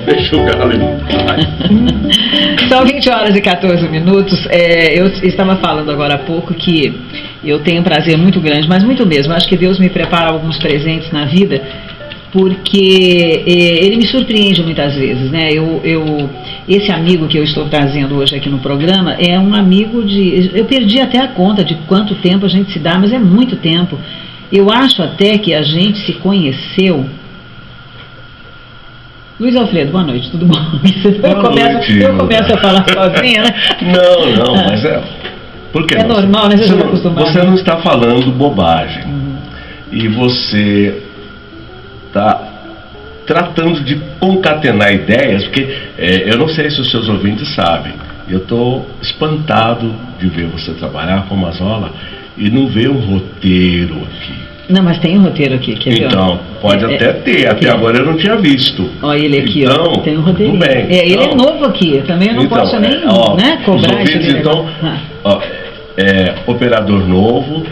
Deixa o galo em paz. São 20 horas e 14 minutos. Eu estava falando agora há pouco que eu tenho um prazer muito grande, mas muito mesmo. Acho que Deus me prepara alguns presentes na vida, porque Ele me surpreende muitas vezes, né? Esse amigo que eu estou trazendo hoje aqui no programa é um amigo de... Eu perdi até a conta de quanto tempo a gente se dá, mas é muito tempo. Eu acho até que a gente se conheceu... Luiz Alfredo, boa noite, tudo bom? Eu começo a falar sozinha, né? Não, mas por que é não? Normal, né? Você não está falando bobagem. E você está tratando de concatenar ideias, porque eu não sei se os seus ouvintes sabem. Eu estou espantado de ver você trabalhar com Mazola e não ver um roteiro aqui. Não, mas tem um roteiro aqui, quer ver? Então, pode até ter, até agora eu não tinha visto. Olha ele aqui, então, tem um roteiro. Tudo bem. Ele é novo aqui, eu também não posso nem cobrar isso. Então, operador novo,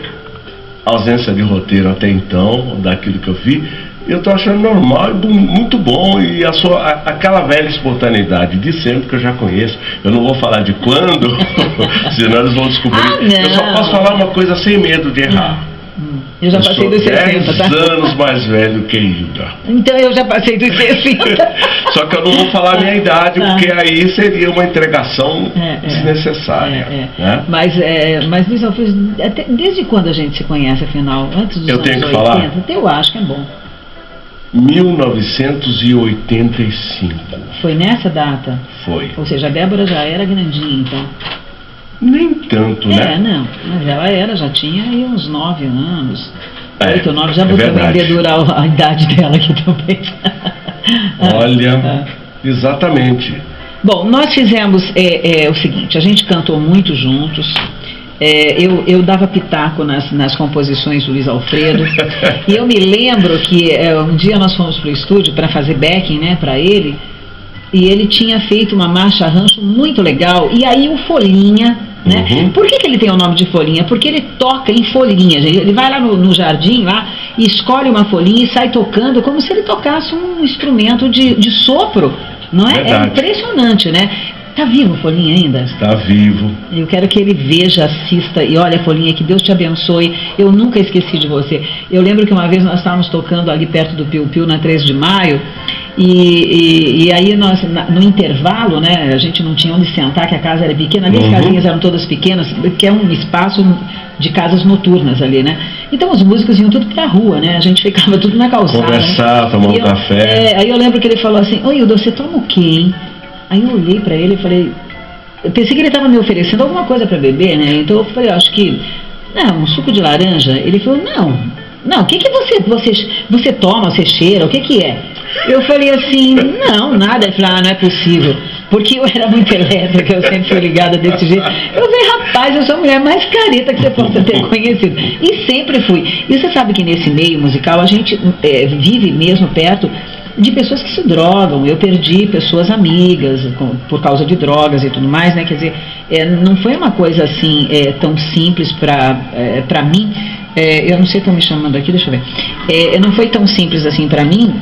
ausência de roteiro até então, daquilo que eu vi, eu estou achando normal e muito bom, e aquela velha espontaneidade de sempre que eu já conheço. Eu não vou falar de quando, senão eles vão descobrir. Eu só posso falar uma coisa sem medo de errar. Eu já passei dos 60, tá? 10 anos mais velho que Hilda. Então eu já passei dos 60. Só que eu não vou falar a minha idade, porque aí seria uma entregação desnecessária. Né? Mas Luiz Alfredo, desde quando a gente se conhece, afinal? Antes dos anos 80? Falar? Eu acho que é bom. 1985. Foi nessa data? Foi. Ou seja, a Débora já era grandinha, então. Nem tanto, né? Não, mas ela já tinha aí uns 9 anos. 8 ou 9, já vou também dedurar a idade dela aqui também. Olha, exatamente. Bom, nós fizemos o seguinte, a gente cantou muito juntos. Eu dava pitaco nas composições do Luiz Alfredo. E eu me lembro que um dia nós fomos para o estúdio para fazer backing, né, para ele. E ele tinha feito uma marcha rancho muito legal. E aí o Folhinha, né? Por que ele tem o nome de Folhinha? Porque ele toca em folhinha, gente. Ele vai lá no jardim lá e escolhe uma folhinha e sai tocando como se ele tocasse um instrumento de sopro, não é? Verdade. É impressionante, né? Tá vivo o Folhinha ainda? Está vivo. Eu quero que ele veja, assista e olha, Folhinha, que Deus te abençoe. Eu nunca esqueci de você. Eu lembro que uma vez nós estávamos tocando ali perto do Piu Piu, na 3 de maio, e aí nós, no intervalo, né, a gente não tinha onde sentar, que a casa era pequena, ali as casinhas eram todas pequenas, que é um espaço de casas noturnas ali, né? Então os músicos iam tudo pra rua, né? A gente ficava tudo na calçada. Conversar, né? Tomar um café. Aí eu lembro que ele falou assim: "Ô Hilda, você toma o quê, hein?" Aí eu olhei pra ele e falei, eu pensei que ele estava me oferecendo alguma coisa para beber, né? Então eu falei, acho que, um suco de laranja. Ele falou, não, o que você toma, você cheira, o que é? Eu falei assim, não, nada. Ele falou, não é possível, porque eu era muito elétrica, eu sempre fui ligada desse jeito. Eu falei, rapaz, eu sou a mulher mais careta que você possa ter conhecido. E sempre fui. E você sabe que nesse meio musical a gente vive mesmo perto de pessoas que se drogam. Eu perdi pessoas amigas por causa de drogas e tudo mais, né? Quer dizer, não foi uma coisa assim tão simples para mim. Eu não sei, estão me chamando aqui, deixa eu ver. Não foi tão simples assim para mim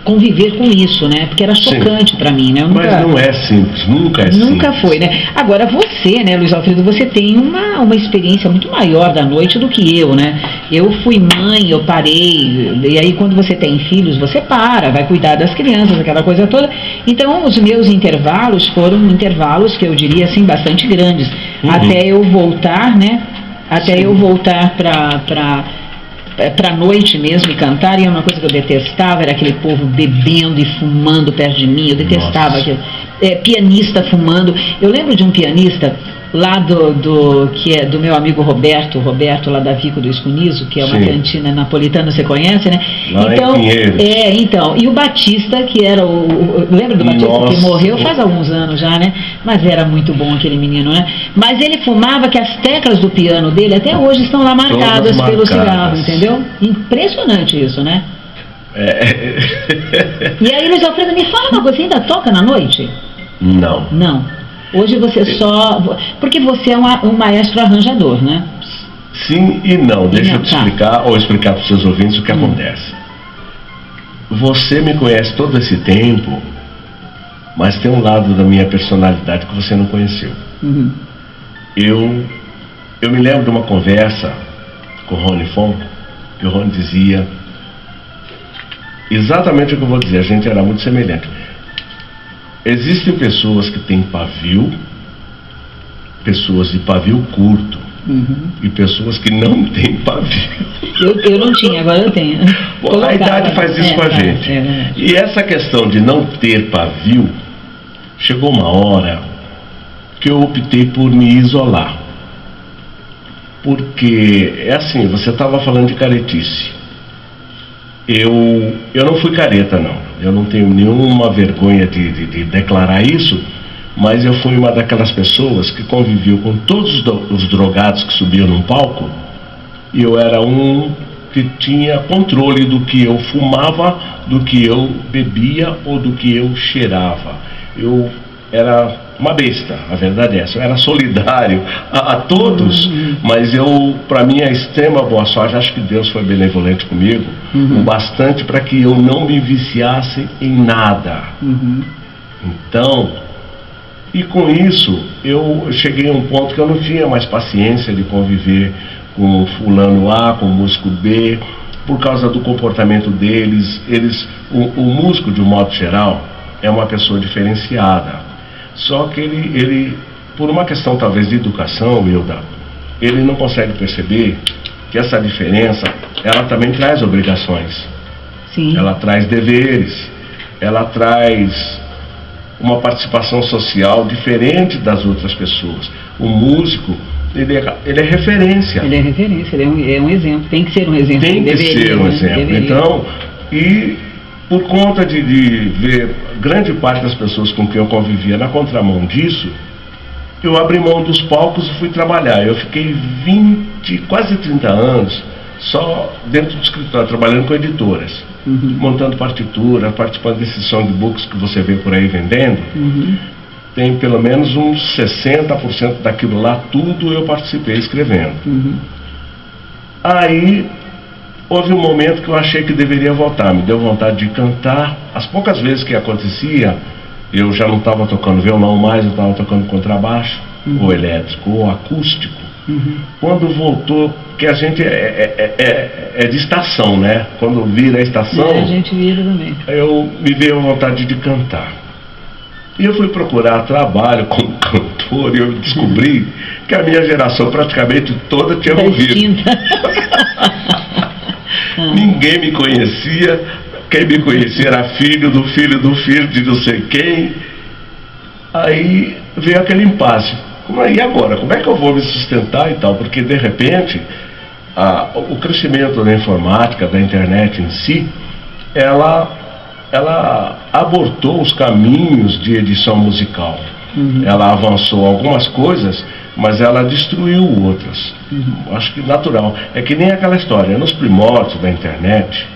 conviver com isso, né? Porque era chocante para mim, né? Mas não é simples, nunca é simples. Nunca foi, né? Agora você, né, Luiz Alfredo, você tem uma experiência muito maior da noite do que eu, né? Eu fui mãe, eu parei, e aí quando você tem filhos, você vai cuidar das crianças, aquela coisa toda. Então os meus intervalos foram intervalos que eu diria assim, bastante grandes, até eu voltar, né? Até eu voltar pra noite mesmo e cantar, e é uma coisa que eu detestava, era aquele povo bebendo e fumando perto de mim, eu detestava aquilo. Pianista fumando. Eu lembro de um pianista lá que é do meu amigo Roberto lá da Vico do Escunizo, que é uma cantina napolitana, você conhece, né? Lá então, e o Batista, que era lembra do Batista? Que morreu faz alguns anos já, né? Mas era muito bom aquele menino, né? Mas ele fumava que as teclas do piano dele até hoje estão lá marcadas pelo cigarro, entendeu? Impressionante isso, né? E aí, Luiz Alfredo, me fala uma coisa, você ainda toca na noite? Não. Hoje você porque você é um maestro arranjador, né? Sim e não. Deixa eu te explicar, ou explicar para os seus ouvintes o que acontece. você me conhece todo esse tempo, mas tem um lado da minha personalidade que você não conheceu. Uhum. Eu me lembro de uma conversa com o Rony Fon, que o Rony dizia exatamente o que eu vou dizer, a gente era muito semelhante. Existem pessoas que têm pavio, pessoas de pavio curto, e pessoas que não têm pavio. Eu não tinha, agora eu tenho. Bom, a idade faz isso com a gente. E essa questão de não ter pavio, chegou uma hora que eu optei por me isolar. Porque, é assim, você estava falando de caretice. Eu não fui careta, não. Eu não tenho nenhuma vergonha de declarar isso, mas eu fui uma daquelas pessoas que conviveu com todos os drogados que subiam num palco, e eu era um que tinha controle do que eu fumava, do que eu bebia ou do que eu cheirava. Eu era uma besta, a verdade é essa. Eu era solidário a todos, mas para mim, a extrema boa sorte, acho que Deus foi benevolente comigo, o bastante para que eu não me viciasse em nada. Então, e com isso, eu cheguei a um ponto que eu não tinha mais paciência de conviver com o fulano A, com o músico B, por causa do comportamento deles. O músico, de um modo geral, é uma pessoa diferenciada. Só que ele, por uma questão talvez de educação, Hilda, ele não consegue perceber que essa diferença, ela também traz obrigações. Sim. Ela traz deveres, ela traz uma participação social diferente das outras pessoas. O músico, ele é referência. Ele é referência, ele é um exemplo, tem que ser um exemplo. Tem que ser um exemplo. Deveria. Então, por conta de ver grande parte das pessoas com quem eu convivia na contramão disso, eu abri mão dos palcos e fui trabalhar. Eu fiquei quase 30 anos só dentro do escritório, trabalhando com editoras, montando partitura, participando desses songbooks que você vê por aí vendendo. Tem pelo menos uns 60% daquilo lá, tudo eu participei escrevendo. Aí houve um momento que eu achei que deveria voltar, me deu vontade de cantar. As poucas vezes que acontecia, eu já não estava tocando violão mais, eu estava tocando contrabaixo, ou elétrico, ou acústico. Quando voltou, que a gente é de estação, né? Quando vira a estação, a gente vira também. Me veio a vontade de cantar. E eu fui procurar trabalho como cantor e eu descobri que a minha geração praticamente toda tinha morrido. Ninguém me conhecia, quem me conhecia era filho do filho do filho de não sei quem. Aí veio aquele impasse. E agora? Como é que eu vou me sustentar e tal? Porque de repente, o crescimento da informática, da internet em si, ela abortou os caminhos de edição musical. Ela avançou algumas coisas, mas ela destruiu outras. Acho que natural. É que nem aquela história. Nos primórdios da internet,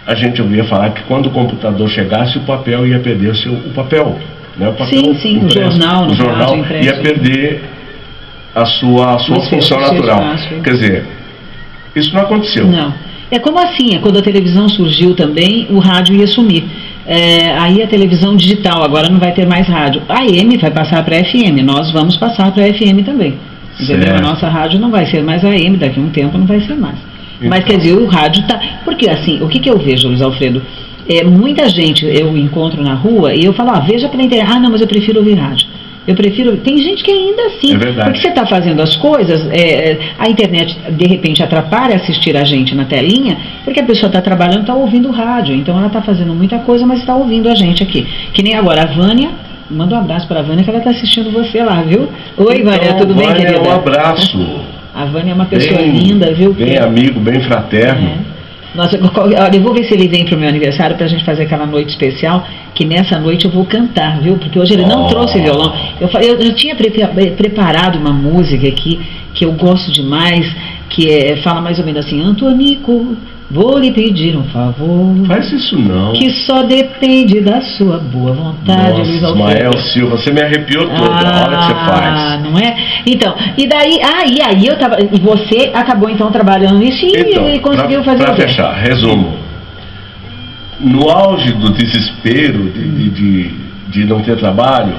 a gente ouvia falar que quando o computador chegasse, o papel ia perder o papel. Né? O papel sim, o jornal, o jornal ia perder a sua função natural. Quer dizer, isso não aconteceu. Não. É como assim, quando a televisão surgiu também, o rádio ia sumir. Aí a televisão digital, agora não vai ter mais rádio. A AM vai passar para a FM, nós vamos passar para a FM também. Entendeu? A nossa rádio não vai ser mais a AM, daqui a um tempo não vai ser mais. Então. Mas quer dizer, o rádio está... Porque assim, o que eu vejo, Luiz Alfredo? Muita gente eu encontro na rua e eu falo, veja pela internet. Não, mas eu prefiro ouvir rádio. Tem gente que ainda assim, porque você está fazendo as coisas, a internet de repente atrapalha assistir a gente na telinha, porque a pessoa está trabalhando, está ouvindo rádio, então ela está fazendo muita coisa, mas está ouvindo a gente aqui. Que nem agora, a Vânia, manda um abraço para a Vânia, que ela está assistindo você lá, viu? Oi, Vânia, tudo bem, querida? Um abraço. A Vânia é uma pessoa linda, viu? Bem amigo, bem fraterno. Nossa, eu vou ver se ele vem para o meu aniversário para a gente fazer aquela noite especial, que nessa noite eu vou cantar, viu? Porque hoje ele não trouxe violão. Eu já tinha preparado uma música aqui que eu gosto demais, que fala mais ou menos assim: Antonico, vou lhe pedir um favor. Faz isso não. Que só depende da sua boa vontade. Nossa, Luiz Ismael Silva, você me arrepiou toda a hora que você faz. Não é? Então, e daí, e aí eu tava. E você acabou então trabalhando nisso e conseguiu fazer. Para fechar, resumo. no auge do desespero de não ter trabalho,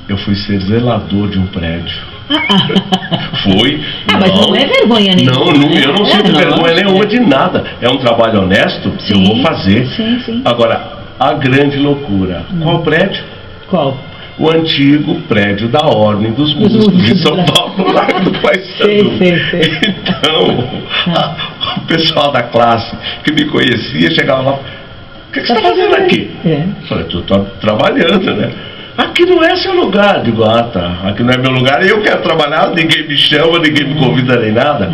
eu fui ser zelador de um prédio. Foi. Mas não é vergonha nenhuma. Não, eu não sinto vergonha nenhuma de nada. É um trabalho honesto, sim, eu vou fazer. Sim. Agora, a grande loucura. Qual prédio? Qual? O antigo prédio da Ordem dos Músicos em São Paulo, no Largo do Paissandu. Então, o pessoal da classe que me conhecia chegava lá: o que você está fazendo aqui? Eu falei: estou trabalhando, né? Aqui não é seu lugar. Digo: ah, tá, aqui não é meu lugar, eu quero trabalhar, ninguém me chama, ninguém me convida nem nada.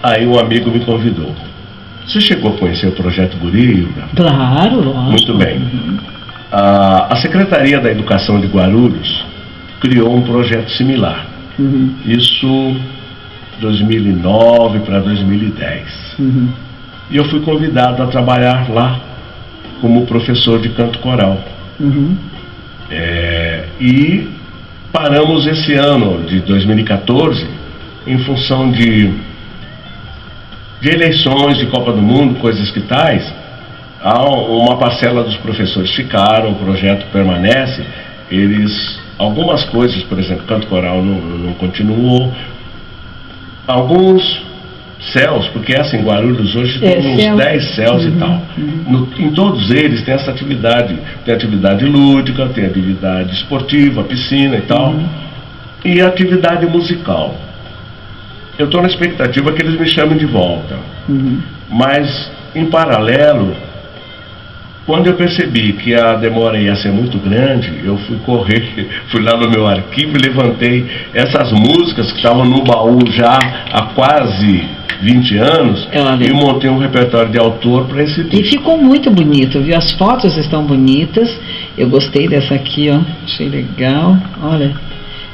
Aí um amigo me convidou. Você chegou a conhecer o Projeto Guri? Claro, lógico. Muito bem. A Secretaria da Educação de Guarulhos criou um projeto similar. Isso 2009 para 2010. E eu fui convidado a trabalhar lá como professor de canto coral. E paramos esse ano de 2014 em função de eleições, de Copa do Mundo, coisas que tais. Uma parcela dos professores ficaram, o projeto permanece. Algumas coisas, por exemplo, canto coral não continuou. Alguns céus, porque em Guarulhos hoje tem uns 10 céus e tal. Em todos eles tem essa atividade. Tem atividade lúdica, tem atividade esportiva, piscina e tal. E atividade musical. Eu estou na expectativa que eles me chamem de volta. Mas, em paralelo, quando eu percebi que a demora ia ser muito grande, eu fui correr, fui lá no meu arquivo e levantei essas músicas que estavam no baú já há quase 20 anos e montei um repertório de autor para esse disco. E ficou muito bonito, viu? As fotos estão bonitas. Eu gostei dessa aqui, ó. Achei legal. Olha.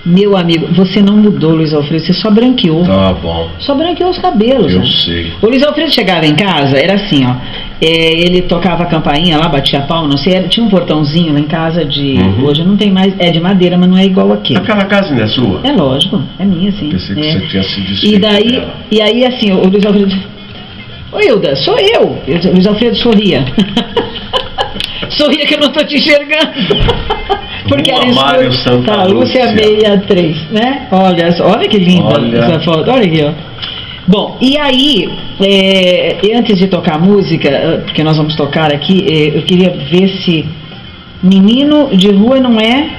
Meu amigo, você não mudou, Luiz Alfredo, você só branqueou. Tá bom. Só branqueou os cabelos. Eu sei. O Luiz Alfredo chegava em casa, era assim, ó. Ele tocava a campainha lá, batia a palma, não sei, tinha um portãozinho lá em casa de... Hoje não tem mais, é de madeira, mas não é igual aqui. Aquela casa ainda é sua? É lógico, é minha, sim. Pensei que você tinha se desfeito dela. E aí, assim, o Luiz Alfredo... Ô, Hilda, sou eu. O Luiz Alfredo sorria. Sorria que eu não estou te enxergando. Porque era Mário Santa Lúcia 63, né? Olha que linda essa foto. Olha aqui, ó. Bom, e aí, antes de tocar música, porque nós vamos tocar aqui, eu queria ver se Menino de Rua não é...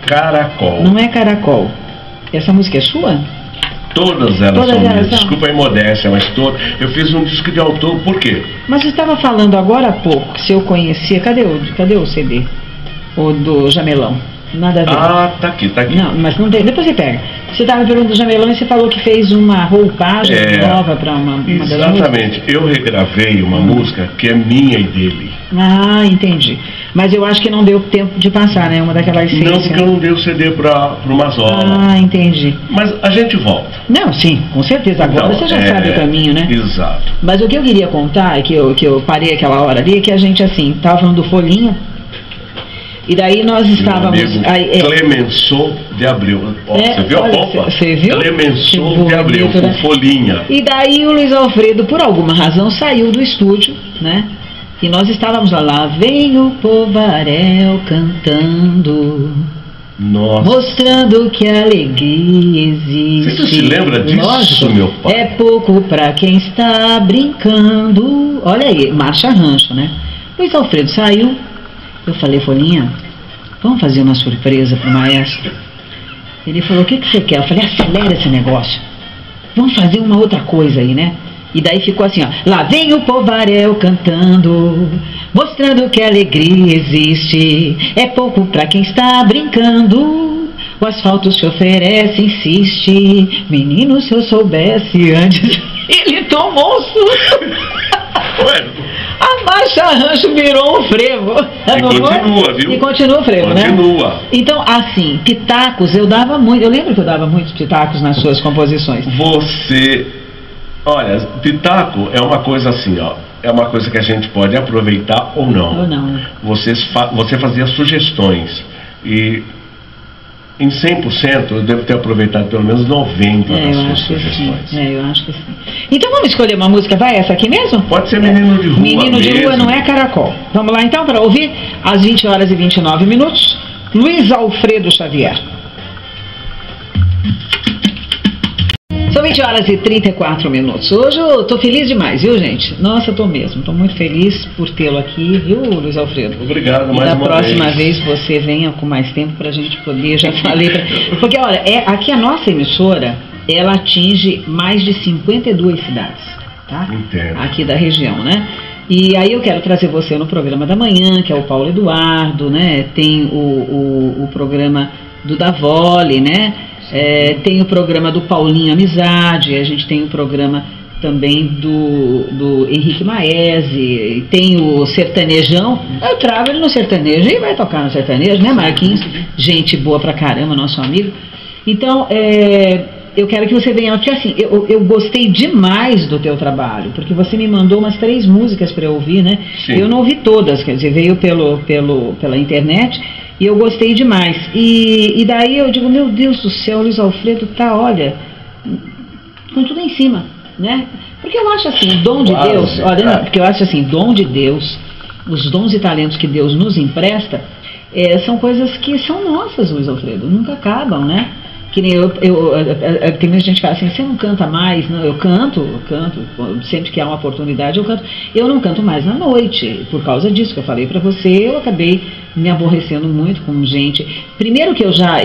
Caracol. Não é Caracol. Essa música é sua? Todas elas são minhas. Desculpa a imodéstia, mas eu fiz um disco de autor, por quê? Mas você estava falando agora há pouco, se eu conhecia... Cadê o CD? O do Jamelão. Nada a ver. Ah, tá aqui. Não, mas não tem. Depois você pega. Você estava perguntando do Jamelão e você falou que fez uma roupagem nova para uma das músicas. Exatamente. Eu regravei uma música que é minha e dele. Ah, entendi. Mas eu acho que não deu tempo de passar, né? Uma daquelas cenas. Não, porque eu não dei o CD para o Mazola. Ah, entendi. Mas a gente volta. Não, sim, com certeza. Agora você já sabe o caminho, né? Exato. Mas o que eu queria contar, que eu parei aquela hora ali, é que a gente, assim, estava falando do Folhinha. E daí nós estávamos... Clemenceau de Abreu. Você viu a pompa? Você viu? Clemenceau de Abreu, com folhinha. E daí o Luiz Alfredo, por alguma razão, saiu do estúdio, né? E nós estávamos lá vem o Povaréu cantando, nossa, mostrando que a alegria existe. Você se lembra disso, lógico, meu pai? É pouco pra quem está brincando. Olha aí, marcha rancho, né? Luiz Alfredo saiu. Eu falei, Folhinha, vamos fazer uma surpresa pro maestro. Ele falou, o que você quer? Eu falei, acelera esse negócio. Vamos fazer uma outra coisa aí, né? E daí ficou assim, ó. Lá vem o Povaréu cantando, mostrando que a alegria existe. É pouco pra quem está brincando. O asfalto se oferece, insiste. Menino, se eu soubesse antes. Ele tomou um susto. A marcha rancho virou um frevo. E continua, viu? E continua o frevo, né? Continua. Então, assim, pitacos, eu dava muito. Eu lembro que eu dava muitos pitacos nas suas composições. Olha, pitaco é uma coisa assim, ó. É uma coisa que a gente pode aproveitar ou não. Ou não. Você fazia sugestões. E em 100%, eu devo ter aproveitado pelo menos 90% das suas sugestões. Eu acho que sim. Então vamos escolher uma música, vai essa aqui mesmo? Pode ser Menino de Rua. Menino de Rua não é Caracol. Vamos lá então para ouvir, às 20h29, Luiz Alfredo Xavier. São 20h34. Hoje eu tô feliz demais, viu, gente? Nossa, tô mesmo. Tô muito feliz por tê-lo aqui, viu, Luiz Alfredo? Obrigado, mais uma vez. E da próxima vez você venha com mais tempo pra gente poder, já falei. Porque, olha, aqui a nossa emissora, ela atinge mais de 52 cidades, tá? Entendo. Aqui da região, né? E aí eu quero trazer você no programa da manhã, que é o Paulo Eduardo, né? Tem o programa do Davoli, né? Tem o programa do Paulinho Amizade, a gente tem o programa também do Henrique Maese, tem o Sertanejão, eu trago ele no sertanejo e vai tocar no sertanejo, né, Marquinhos? Gente boa pra caramba, nosso amigo. Então, eu quero que você venha, porque assim, eu gostei demais do teu trabalho, porque você me mandou umas 3 músicas para eu ouvir, né? Sim. Eu não ouvi todas, quer dizer, veio pela internet. E eu gostei demais. E daí eu digo, meu Deus do céu, o Luiz Alfredo tá, olha, com tudo em cima, né? Porque eu acho assim, o dom de Deus, olha, não, porque eu acho assim, dom de Deus, os dons e talentos que Deus nos empresta, são coisas que são nossas, Luiz Alfredo, nunca acabam, né? Que nem tem muita gente que fala assim, você não canta mais? Não, eu canto, sempre que há uma oportunidade eu canto. Eu não canto mais na noite, por causa disso que eu falei pra você, eu acabei me aborrecendo muito com gente. Primeiro que eu já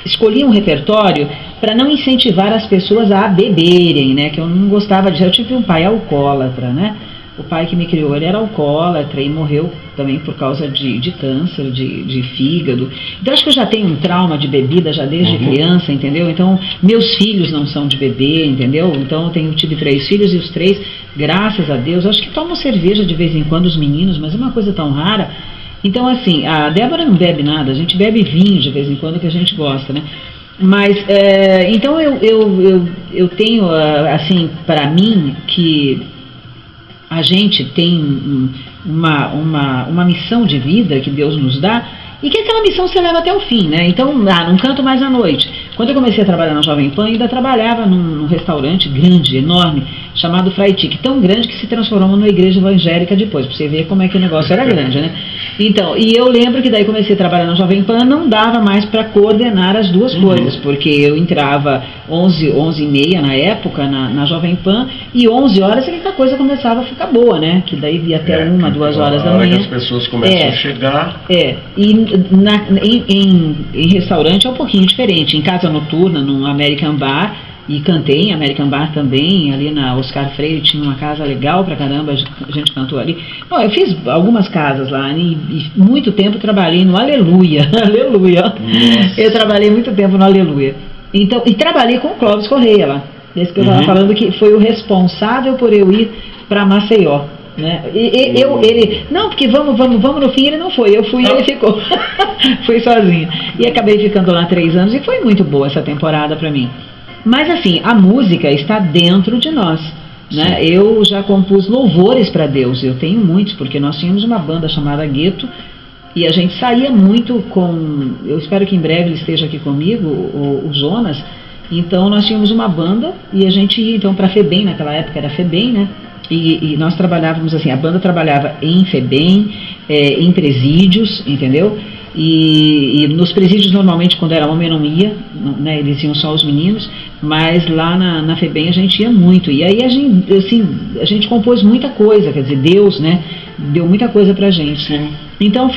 escolhi um repertório para não incentivar as pessoas a beberem, né? Que eu não gostava de... Eu tive um pai alcoólatra, né? O pai que me criou, ele era alcoólatra e morreu também por causa de câncer, de fígado. Então acho que eu já tenho um trauma de bebida já desde criança, entendeu? Então meus filhos não são de beber, entendeu? Então eu tive 3 filhos e os 3, graças a Deus, acho que tomam cerveja de vez em quando os meninos, mas é uma coisa tão rara. Então assim, a Débora não bebe nada, a gente bebe vinho de vez em quando que a gente gosta, né? Mas, então eu tenho, assim, para mim, que a gente tem uma missão de vida que Deus nos dá e que aquela missão se leva até o fim, né? Então, não canto mais à noite. Quando eu comecei a trabalhar na Jovem Pan, eu ainda trabalhava num restaurante grande, enorme, chamado Fraitique, tão grande que se transformou numa igreja evangélica depois, pra você ver como é que o negócio era grande, né? Então, e eu lembro que daí comecei a trabalhar na Jovem Pan, não dava mais para coordenar as duas coisas, porque eu entrava 11h30 na época, na Jovem Pan, e 11 horas é que a coisa começava a ficar boa, né? Que daí ia até 1, 2 horas da manhã. Que as pessoas começam a chegar. E em restaurante é um pouquinho diferente. Em casa noturna, no American Bar, e cantei em American Bar também, ali na Oscar Freire tinha uma casa legal pra caramba, a gente cantou ali. Bom, eu fiz algumas casas lá e muito tempo trabalhei no Aleluia. Aleluia. Nossa. Eu trabalhei muito tempo no Aleluia. Então, e trabalhei com o Clóvis Correia lá. Esse que eu estava falando que foi o responsável por eu ir para Maceió. Né? Ele, não, porque vamos no fim, ele não foi, eu fui e ele ficou. Fui sozinha. E acabei ficando lá 3 anos e foi muito boa essa temporada para mim. Mas assim, a música está dentro de nós. Né? Eu já compus louvores para Deus, eu tenho muitos, porque nós tínhamos uma banda chamada Gueto e a gente saía muito com, eu espero que em breve ele esteja aqui comigo, o Jonas. Então nós tínhamos uma banda e a gente ia então para FEBEM, naquela época era FEBEM, né? E nós trabalhávamos assim, a banda trabalhava em FEBEM, em presídios, entendeu? E nos presídios normalmente quando era homem não ia, né, eles iam só os meninos, mas lá na FEBEM a gente ia muito, e aí a gente compôs muita coisa, quer dizer, Deus, né, deu muita coisa pra gente. Sim. Então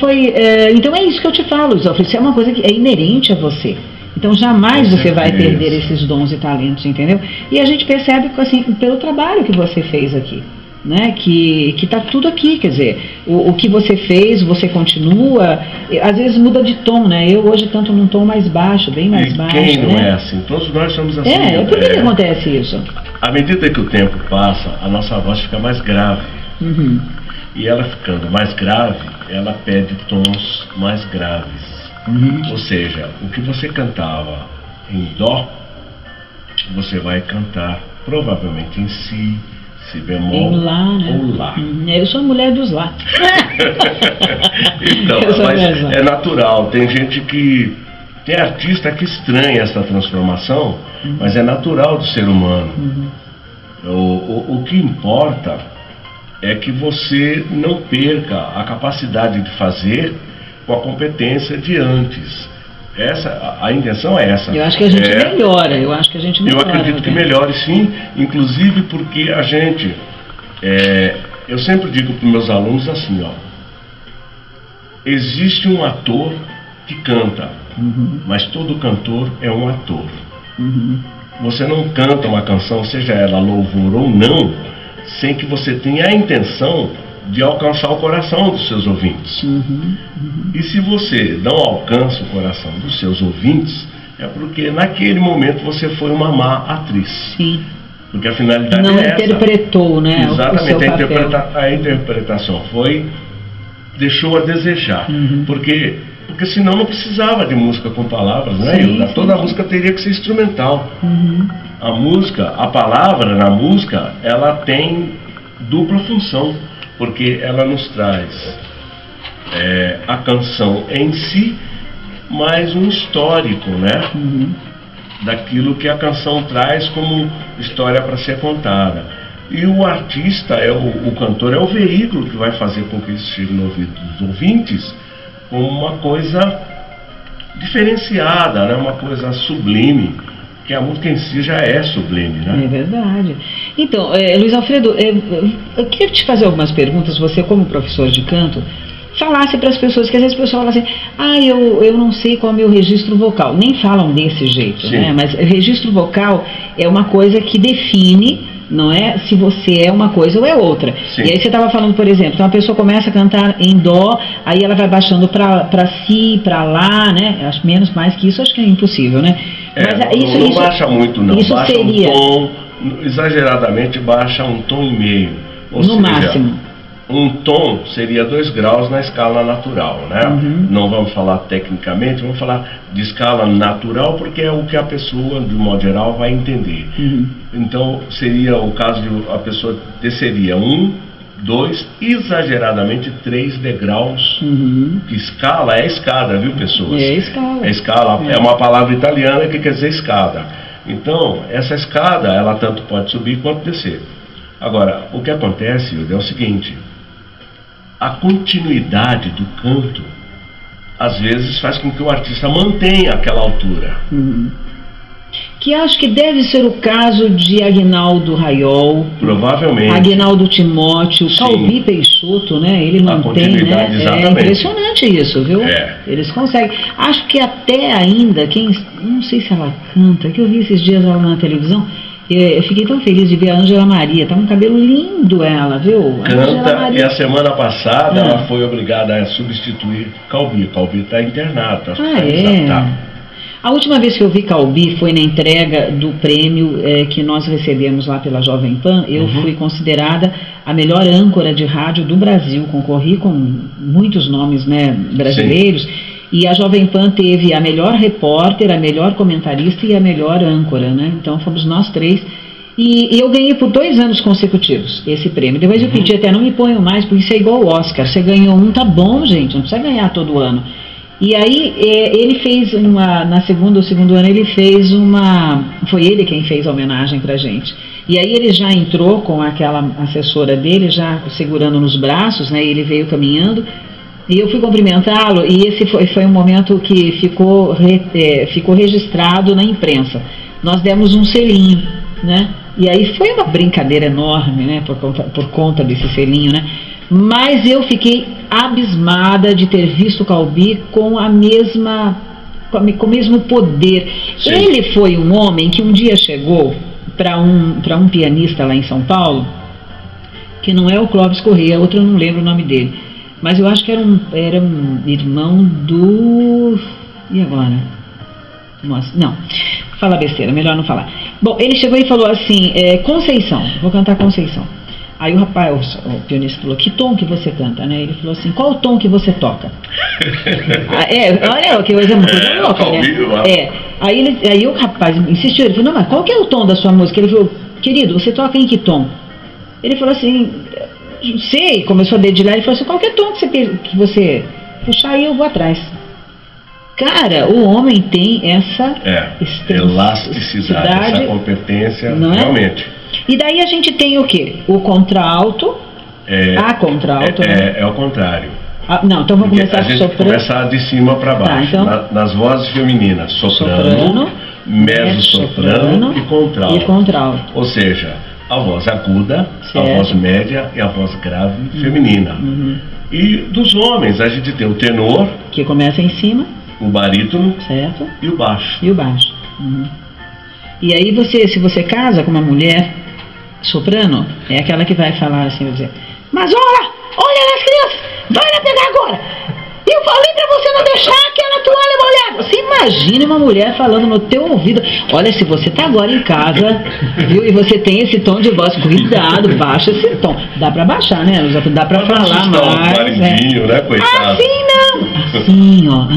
então é isso que eu te falo, Zé, isso é uma coisa que é inerente a você. Então jamais você vai perder esses dons e talentos, entendeu? E a gente percebe assim, pelo trabalho que você fez aqui, né? Que tá tudo aqui, quer dizer, o que você fez, você continua, às vezes muda de tom, né? Eu hoje canto num tom mais baixo, bem mais baixo. Quem não é assim? Todos nós somos assim. Por que acontece isso? À medida que o tempo passa, a nossa voz fica mais grave. E ela ficando mais grave, ela pede tons mais graves. Ou seja, o que você cantava em dó, você vai cantar provavelmente em si, Si bemol em Lá, né? ou Lá. Eu sou a mulher dos Lá. Então, mas é natural. Tem gente que... Tem artista que estranha essa transformação, mas é natural do ser humano. O que importa é que você não perca a capacidade de fazer com a competência de antes. A intenção é essa. Eu acho que a gente melhora. Eu acredito que melhore, sim, inclusive porque a gente... eu sempre digo para os meus alunos assim, ó, existe um ator que canta, mas todo cantor é um ator. Você não canta uma canção, seja ela louvor ou não, sem que você tenha a intenção de alcançar o coração dos seus ouvintes. E se você não alcança o coração dos seus ouvintes, é porque naquele momento você foi uma má atriz. Sim. Porque a finalidade não é essa. Interpretou, né? Exatamente, a interpretação deixou a desejar. Porque senão não precisava de música com palavras, né, Hilda? Toda a música teria que ser instrumental. A música, a palavra na música, ela tem dupla função, porque ela nos traz a canção em si, mais um histórico, né? Daquilo que a canção traz como história para ser contada. E o artista, o cantor, é o veículo que vai fazer com que isso chegue no ouvido dos ouvintes como uma coisa diferenciada, né? Uma coisa sublime, que a música em si já é sublime, né? É verdade. Então, Luiz Alfredo, eu queria te fazer algumas perguntas, você como professor de canto, falasse para as pessoas, que às vezes o pessoal fala assim, eu não sei qual é o meu registro vocal. Nem falam desse jeito, né? Mas registro vocal é uma coisa que define, não é se você é uma coisa ou é outra. Sim. E aí você estava falando, por exemplo, então a pessoa começa a cantar em dó, aí ela vai baixando para si, para lá, né? Eu acho menos, mais que isso, acho que é impossível, né? Mas não baixa muito, não. Isso baixa seria... um tom, exageradamente baixa um tom e meio. Ou no seja, máximo. Um tom seria 2 graus na escala natural, né? Não vamos falar tecnicamente, vamos falar de escala natural, porque é o que a pessoa, de modo geral, vai entender. Então, seria o caso de a pessoa desceria 1, 2, exageradamente 3 degraus. Que escala é escada, viu, pessoas? É escala. Escala é uma palavra italiana que quer dizer escada. Então, essa escada, ela tanto pode subir quanto descer. Agora, o que acontece, Hilda, é o seguinte: a continuidade do canto, às vezes, faz com que o artista mantenha aquela altura. Que acho que deve ser o caso de Aguinaldo Raiol. Provavelmente. Aguinaldo Timóteo, Calbi Peixoto, né? Ele mantém, né? Exatamente. É impressionante isso, viu? Eles conseguem. Acho que até ainda, não sei se ela canta, que eu vi esses dias ela na televisão. Eu fiquei tão feliz de ver a Ângela Maria, tá com um cabelo lindo ela, viu? Canta, e a semana passada ela foi obrigada a substituir Calbi. Calbi está internado. A última vez que eu vi Calbi foi na entrega do prêmio que nós recebemos lá pela Jovem Pan. Eu fui considerada a melhor âncora de rádio do Brasil, concorri com muitos nomes, né, brasileiros. E a Jovem Pan teve a melhor repórter, a melhor comentarista e a melhor âncora, né? Então fomos nós 3. E eu ganhei por 2 anos consecutivos esse prêmio. Depois eu pedi até, não me ponham mais, porque isso é igual ao Oscar. Você ganhou um, tá bom, gente, não precisa ganhar todo ano. E aí ele fez no segundo ano, ele fez foi ele quem fez a homenagem pra gente. E aí ele já entrou com aquela assessora dele, já segurando nos braços, né? E ele veio caminhando. E eu fui cumprimentá-lo, e esse foi um momento que ficou registrado na imprensa. Nós demos um selinho, né? E aí foi uma brincadeira enorme, né? Por conta desse selinho, né? Mas eu fiquei abismada de ter visto Calbi com o mesmo poder. Sim. Ele foi um homem que um dia chegou para um pianista lá em São Paulo, que não é o Clóvis Corrêa, outro eu não lembro o nome dele. Mas eu acho que era um irmão do... E agora? Nossa, não, fala besteira, melhor não falar. Bom, ele chegou e falou assim, Conceição, vou cantar Conceição. Aí o rapaz, o pianista falou, que tom que você canta, né? Ele falou assim, qual o tom que você toca? Olha que coisa muito louca, né? Aí o rapaz insistiu, ele falou, não, mas qual que é o tom da sua música? Ele falou, querido, você toca em que tom? Ele falou assim, sei, começou a dedilhar, ele falou assim, qualquer tom que você puxar aí eu vou atrás. Cara, o homem tem essa elasticidade, essa competência, não é? Realmente. E daí a gente tem o quê? O contralto, a contralto, né? É o contrário. Não, então vamos começar com soprano. A gente começar de cima para baixo, então, nas vozes femininas, soprano, mezzo-soprano e contralto. Ou seja, a voz aguda, certo. A voz média e a voz grave feminina. E dos homens, a gente tem o tenor, que começa em cima, o barítono, certo. E o baixo. E aí se você casa com uma mulher soprano, é aquela que vai falar assim, vai dizer, mas olha nas crianças, vai lá pegar agora. Eu falei pra você não deixar aquela toalha molhada. Você imagina uma mulher falando no teu ouvido. Olha, se você tá agora em casa, viu, e você tem esse tom de voz, cuidado, baixa esse tom. Dá pra baixar, né? Dá pra falar mais. Né, coitado? Assim não. Assim, ó,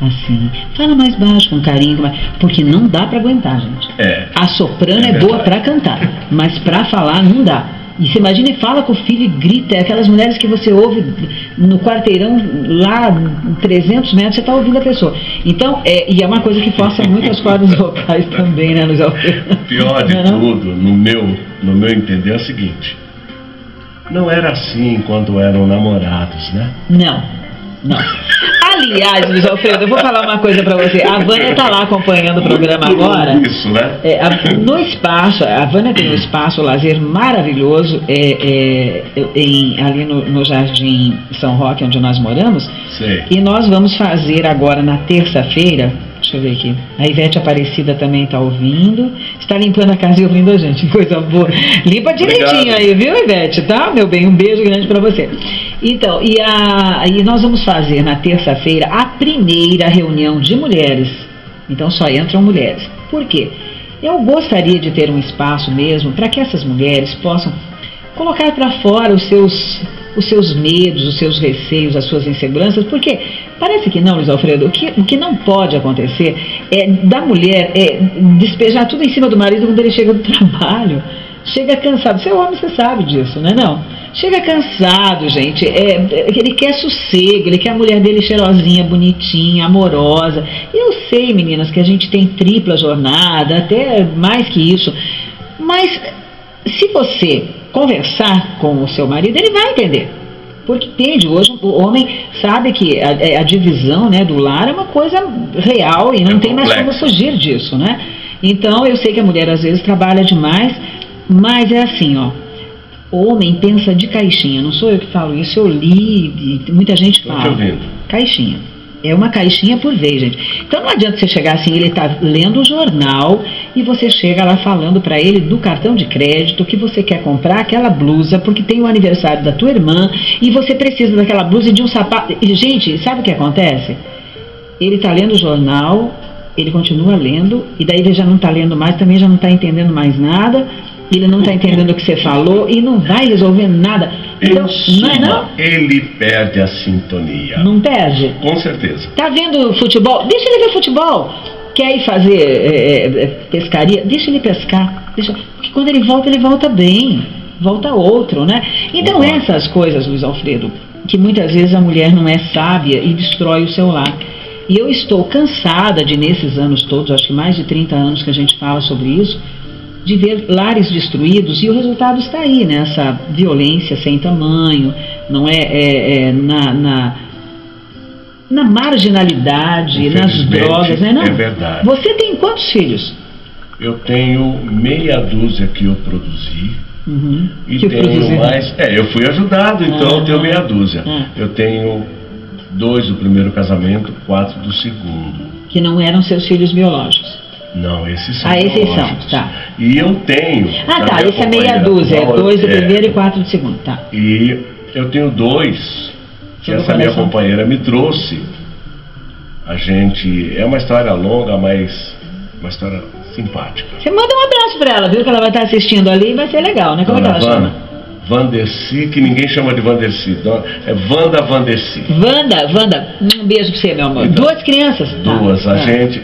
assim. Fala mais baixo, com carinho, porque não dá pra aguentar, gente. A soprano é boa pra cantar, mas pra falar não dá. E você imagina e fala com o filho e grita, aquelas mulheres que você ouve no quarteirão, lá 300 metros, você está ouvindo a pessoa. Então, e é uma coisa que força muito as cordas vocais também, né, Luiz Alfredo? Pior de tudo, no meu entender, é o seguinte, não era assim quando eram namorados, né? Não. Aliás, Luiz Alfredo, eu vou falar uma coisa pra você. A Vânia está lá acompanhando o programa agora. Isso, né? No espaço, a Vânia tem um espaço lazer maravilhoso ali no Jardim São Roque, onde nós moramos. Sei. E nós vamos fazer agora na terça-feira. Deixa eu ver aqui. A Ivete Aparecida também está ouvindo. Está limpando a casa e ouvindo a gente. Coisa boa. Limpa direitinho aí, viu, Ivete? Tá, meu bem? Um beijo grande para você. Então, e nós vamos fazer na terça-feira a primeira reunião de mulheres. Então só entram mulheres. Por quê? Eu gostaria de ter um espaço mesmo para que essas mulheres possam colocar para fora os seus medos, os seus receios, as suas inseguranças, porque parece que não, Luiz Alfredo, o que não pode acontecer é da mulher despejar tudo em cima do marido quando ele chega do trabalho. Chega cansado, você é homem, você sabe disso, né? Não. Chega cansado, gente, ele quer sossego, ele quer a mulher dele cheirosinha, bonitinha, amorosa. Eu sei, meninas, que a gente tem tripla jornada, até mais que isso, mas se você conversar com o seu marido, ele vai entender. Porque entende, hoje o homem sabe que a divisão, né, do lar é uma coisa real e não tem mais como fugir disso, né? Então eu sei que a mulher às vezes trabalha demais, mas é assim, ó, o homem pensa de caixinha, não sou eu que falo isso, eu li e muita gente fala. Estou te ouvindo. Caixinha. É uma caixinha por vez, gente. Então não adianta você chegar assim, ele está lendo o jornal e você chega lá falando para ele do cartão de crédito que você quer comprar aquela blusa porque tem o aniversário da tua irmã e você precisa daquela blusa e de um sapato. E, gente, sabe o que acontece? Ele está lendo o jornal, ele continua lendo e daí ele já não está lendo mais, também já não está entendendo mais nada, ele não está entendendo o que você falou e não vai resolver nada. Então, não? Ele perde a sintonia. Não perde? Com certeza. Tá vendo futebol? Deixa ele ver futebol. Quer ir fazer pescaria? Deixa ele pescar. Porque quando ele volta bem. Volta outro, né? Então essas coisas, Luiz Alfredo, que muitas vezes a mulher não é sábia e destrói o seu lar. E eu estou cansada de, nesses anos todos, acho que mais de 30 anos que a gente fala sobre isso, de ver lares destruídos, e o resultado está aí, nessa violência sem tamanho, não na marginalidade, nas drogas, né? Não. É verdade. Você tem quantos filhos? Eu tenho meia dúzia que eu produzi. E que tenho mais. Eu fui ajudado, então eu tenho meia dúzia. Eu tenho 2 do primeiro casamento, 4 do segundo. Que não eram seus filhos biológicos? Não, esses são biológicos. Tá. E eu tenho... tá, esse é meia dúzia, é 2 do primeiro e 4 do segundo, tá. E eu tenho 2 que essa minha companheira me trouxe. A gente... É uma história longa, mas uma história simpática. Você manda um abraço pra ela, viu? Que ela vai estar assistindo ali e vai ser legal, né? Como é que ela chama? Vanderci, que ninguém chama de Vanderci. É Wanda Vanderci. Wanda, um beijo pra você, meu amor. Então, 2 crianças? 2,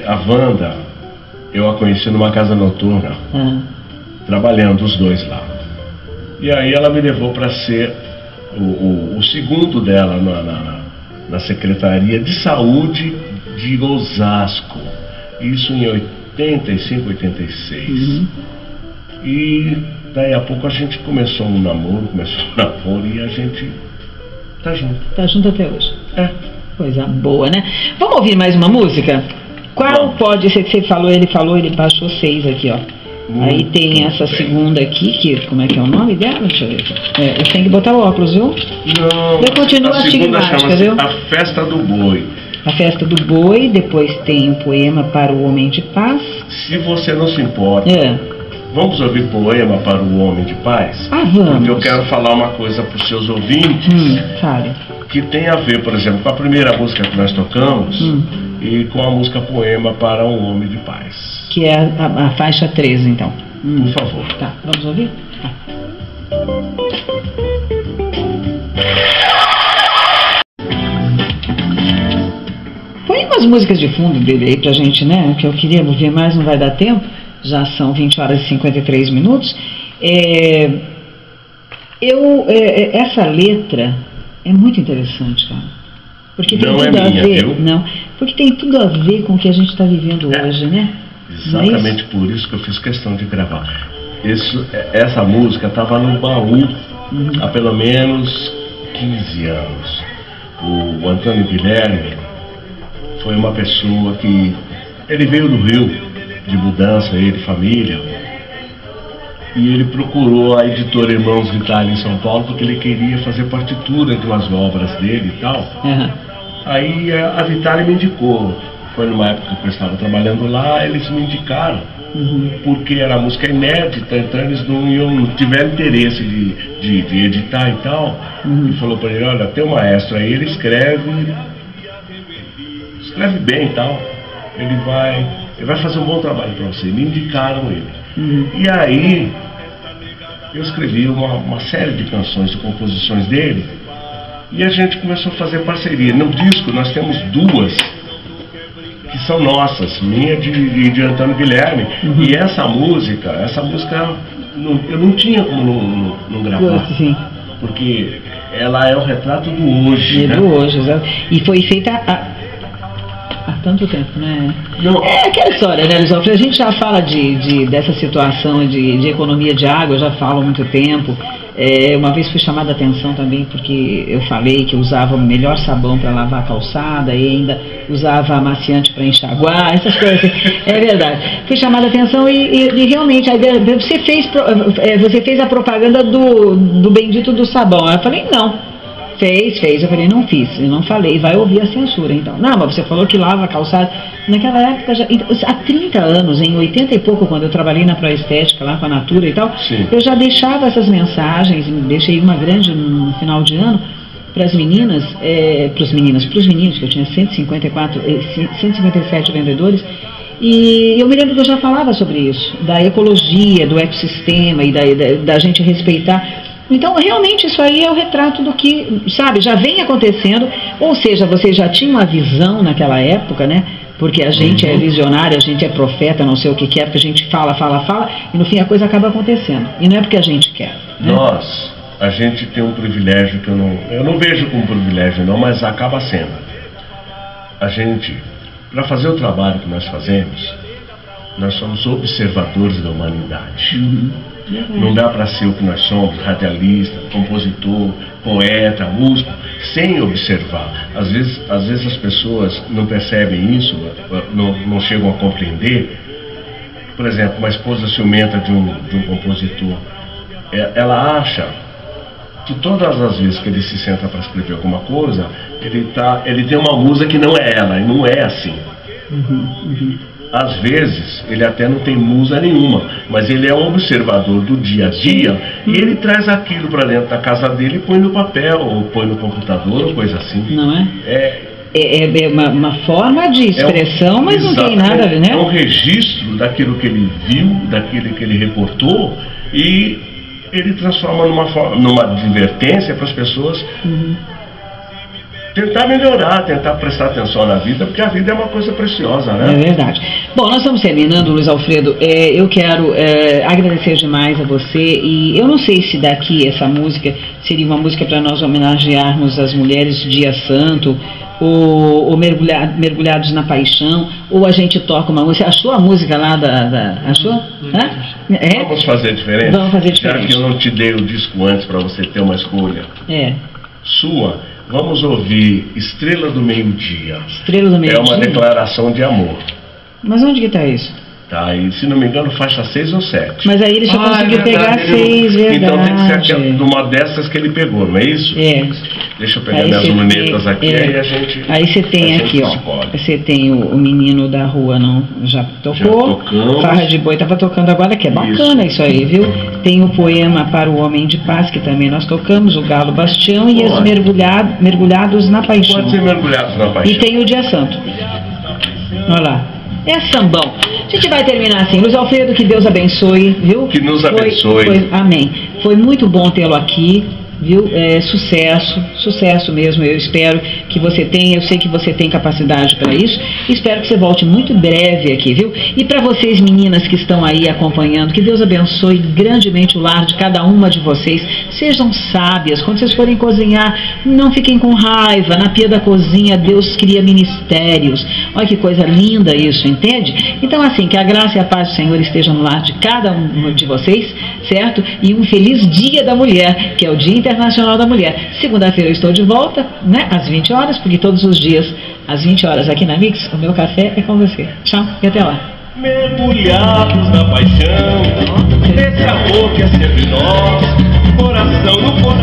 a Wanda... Eu a conheci numa casa noturna, trabalhando os 2 lá. E aí ela me levou para ser o segundo dela na Secretaria de Saúde de Osasco. Isso em 85, 86. E daí a pouco a gente começou um namoro, e a gente tá junto. Tá junto até hoje. É. Coisa boa, né? Vamos ouvir mais uma música? Qual pode ser que você falou? Ele baixou 6 aqui, ó. Aí tem essa segunda aqui, que como é que é o nome dela? Deixa eu ver aqui. Eu tenho que botar o óculos, viu? Não, eu continuo a segunda astigmática, viu? A Festa do Boi. A Festa do Boi, depois tem o Poema para o Homem de Paz. Se você não se importa, vamos ouvir Poema para o Homem de Paz? Vamos. Porque eu quero falar uma coisa para os seus ouvintes. Fale. Que tem a ver, por exemplo, com a primeira música que nós tocamos e com a música Poema para um Homem de Paz. Que é a faixa 13, então. Por favor. Tá, vamos ouvir? Tá. Põe umas músicas de fundo dele aí pra gente, né? Que eu queria ouvir mais, não vai dar tempo. Já são 20 horas e 53 minutos. Essa letra é muito interessante, cara. Porque tem tudo a ver, viu? Não, porque tem tudo a ver com o que a gente está vivendo hoje, né? Exatamente por isso que eu fiz questão de gravar. Essa música estava no baú há pelo menos 15 anos. O Antônio Guilherme foi uma pessoa que... Ele veio do Rio, de mudança, ele, família. E ele procurou a editora Irmãos Vitale em São Paulo porque ele queria fazer partitura de umas obras dele e tal. Aí a Vitale me indicou. Foi numa época que eu estava trabalhando lá, eles me indicaram. Porque era música inédita, então eles não tiveram interesse de editar e tal. E falou para ele, olha, tem um maestro aí, ele escreve bem e tal. Ele vai fazer um bom trabalho para você. Me indicaram ele. E aí eu escrevi uma série de canções, de composições dele, e a gente começou a fazer parceria. No disco nós temos 2 que são nossas, minha de Antônio Guilherme. E essa música eu não tinha como não gravar. Sim. Porque ela é o retrato do hoje, né? Do hoje, exato. E foi feita há tanto tempo, né? Não. É aquela história, né, Lisófilo? A gente já fala dessa situação de economia de água, já falo há muito tempo. Uma vez fui chamada a atenção também porque eu falei que eu usava o melhor sabão para lavar a calçada e ainda usava amaciante para enxaguar, essas coisas. É verdade. Fui chamada a atenção e realmente você fez a propaganda do bendito do sabão. Aí eu falei, não. Fez. Eu falei, não fiz. Eu não falei, vai ouvir a censura, então. Não, mas você falou que lava a calçada. Naquela época, há 30 anos, em 80 e pouco, quando eu trabalhei na Proestética, lá com a Natura e tal, eu já deixava essas mensagens, deixei uma grande no final de ano, para as meninas, para os meninos, que eu tinha 157 vendedores, e eu me lembro que eu já falava sobre isso, da ecologia, do ecossistema e da gente respeitar. Então, realmente, isso aí é o retrato do que, sabe, já vem acontecendo, ou seja, você já tinha uma visão naquela época, né? Porque a gente é visionário, a gente é profeta, não sei o que quer, porque a gente fala, e no fim a coisa acaba acontecendo. E não é porque a gente quer. Né? A gente tem um privilégio que eu não vejo como privilégio não, mas acaba sendo. A gente, para fazer o trabalho que nós fazemos, nós somos observadores da humanidade. Não dá para ser o que nós somos, radialista, compositor, poeta, músico, sem observar. Às vezes as pessoas não percebem isso, não chegam a compreender. Por exemplo, uma esposa ciumenta de um compositor, ela acha que todas as vezes que ele se senta para escrever alguma coisa, ele tem uma musa que não é ela, e não é assim. Às vezes, ele até não tem musa nenhuma, mas ele é um observador do dia a dia e ele traz aquilo para dentro da casa dele e põe no papel, ou põe no computador, ou coisa assim. Não é? É uma forma de expressão, mas não tem nada a ver, né? É um registro daquilo que ele viu, daquilo que ele reportou, e ele transforma numa advertência para as pessoas tentar melhorar, tentar prestar atenção na vida, porque a vida é uma coisa preciosa, né? É verdade. Bom, nós estamos terminando, Luiz Alfredo. Eu quero agradecer demais a você, e eu não sei se daqui essa música seria uma música para nós homenagearmos as mulheres de Dia Santo, ou mergulhados na paixão, ou a gente toca uma música. Achou a música lá achou? É? Vamos fazer diferente? Vamos fazer diferente. Já que eu não te dei o disco antes para você ter uma escolha sua, vamos ouvir Estrela do Meio-Dia. Estrela do Meio-Dia. É uma declaração de amor. Mas onde que está isso? Tá, e se não me engano, faixa 6 ou 7. Mas aí ele só conseguiu pegar 6, verdade. Então tem que ser aquela, uma dessas que ele pegou, não é isso? É. Deixa eu pegar minhas lunetas aqui, aí a gente... Aí você tem aqui, ó. Você tem o Menino da Rua, não, já tocou. Já tocamos. Farra de Boi estava tocando agora, que é bacana isso aí, viu? Tem o Poema para o Homem de Paz, que também nós tocamos, o Galo Bastião e as Mergulhados na Paixão. Pode ser Mergulhados na Paixão. E tem o Dia Santo. Olha lá. É sambão. A gente vai terminar assim. Luiz Alfredo, que Deus abençoe, viu? Que nos abençoe. Amém. Foi muito bom tê-lo aqui, viu? Sucesso mesmo. Eu espero que você tenha, eu sei que você tem capacidade para isso. Espero que você volte muito breve aqui, viu? E para vocês, meninas que estão aí acompanhando, que Deus abençoe grandemente o lar de cada uma de vocês. Sejam sábias. Quando vocês forem cozinhar, não fiquem com raiva. Na pia da cozinha, Deus cria ministérios. Olha que coisa linda isso, entende? Então, assim, que a graça e a paz do Senhor estejam no lar de cada um de vocês, certo? E um feliz Dia da Mulher, que é o Dia Internacional da Mulher. Segunda-feira eu estou de volta, né? Às 20 horas, porque todos os dias, às 20 horas aqui na Mix, o meu café é com você. Tchau e até lá. Mergulhados na paixão, esse amor que é sempre nós, coração no coração.